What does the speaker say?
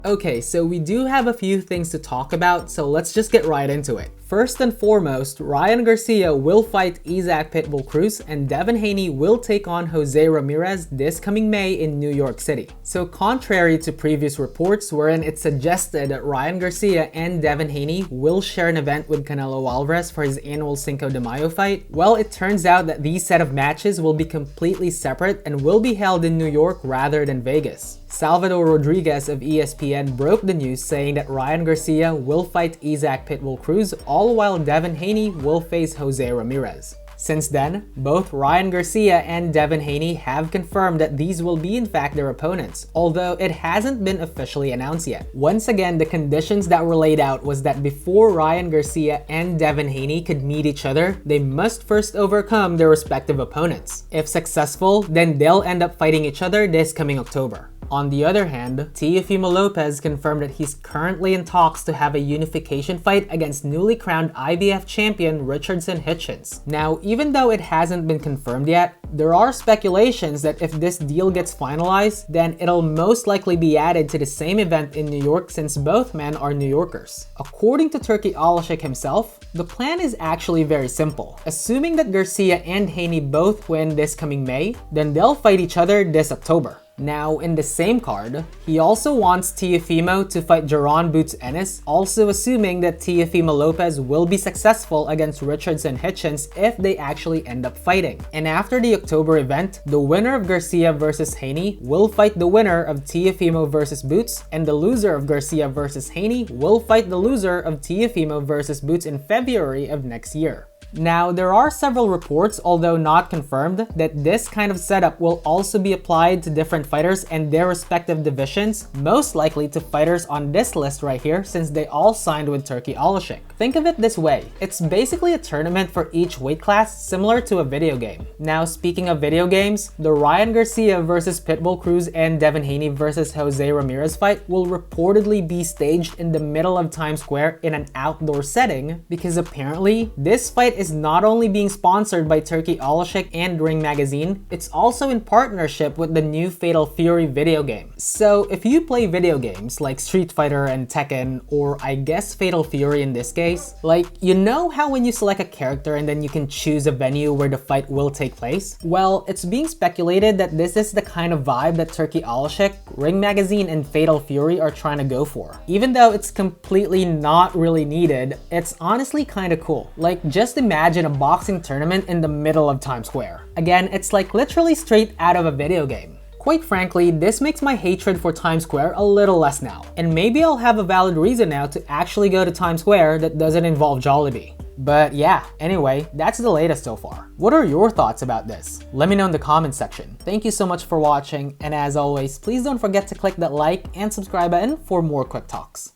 Okay, so we do have a few things to talk about, so let's just get right into it. First and foremost, Ryan Garcia will fight Isaac Pitbull Cruz, and Devin Haney will take on Jose Ramirez this coming May in New York City. So contrary to previous reports wherein it suggested that Ryan Garcia and Devin Haney will share an event with Canelo Alvarez for his annual Cinco de Mayo fight, well, it turns out that these set of matches will be completely separate and will be held in New York rather than Vegas. Salvador Rodriguez of ESPN broke the news saying that Ryan Garcia will fight Isaac Pitbull Cruz, all while Devin Haney will face Jose Ramirez. Since then, both Ryan Garcia and Devin Haney have confirmed that these will be in fact their opponents, although it hasn't been officially announced yet. Once again, the conditions that were laid out was that before Ryan Garcia and Devin Haney could meet each other, they must first overcome their respective opponents. If successful, then they'll end up fighting each other this coming October. On the other hand, Teofimo Lopez confirmed that he's currently in talks to have a unification fight against newly crowned IBF champion Richardson Hitchins. Now, even though it hasn't been confirmed yet, there are speculations that if this deal gets finalized, then it'll most likely be added to the same event in New York since both men are New Yorkers. According to Turki Alashik himself, the plan is actually very simple. Assuming that Garcia and Haney both win this coming May, then they'll fight each other this October. Now, in the same card, he also wants Teofimo to fight Jaron boots Ennis, also assuming that Teofimo Lopez will be successful against Richardson Hitchins if they actually end up fighting. And after the October event, the winner of Garcia versus Haney will fight the winner of Teofimo versus Boots, and the loser of Garcia versus Haney will fight the loser of Teofimo versus Boots in February of next year. Now, there are several reports, although not confirmed, that this kind of setup will also be applied to different fighters and their respective divisions, most likely to fighters on this list right here since they all signed with Turki Alashik. Think of it this way, it's basically a tournament for each weight class similar to a video game. Now, speaking of video games, the Ryan Garcia versus Pitbull Cruz and Devin Haney versus Jose Ramirez fight will reportedly be staged in the middle of Times Square in an outdoor setting because apparently this fight is not only being sponsored by Turki Alashik and Ring Magazine, it's also in partnership with the new Fatal Fury video game. So if you play video games like Street Fighter and Tekken, or I guess Fatal Fury in this case, like, you know how when you select a character and then you can choose a venue where the fight will take place? Well, it's being speculated that this is the kind of vibe that Turki Alashik, Ring Magazine, and Fatal Fury are trying to go for. Even though it's completely not really needed, it's honestly kind of cool. Like, just imagine a boxing tournament in the middle of Times Square. Again, it's like literally straight out of a video game. Quite frankly, this makes my hatred for Times Square a little less now. And maybe I'll have a valid reason now to actually go to Times Square that doesn't involve Jollibee. But yeah, anyway, that's the latest so far. What are your thoughts about this? Let me know in the comments section. Thank you so much for watching, and as always, please don't forget to click that like and subscribe button for more quick talks.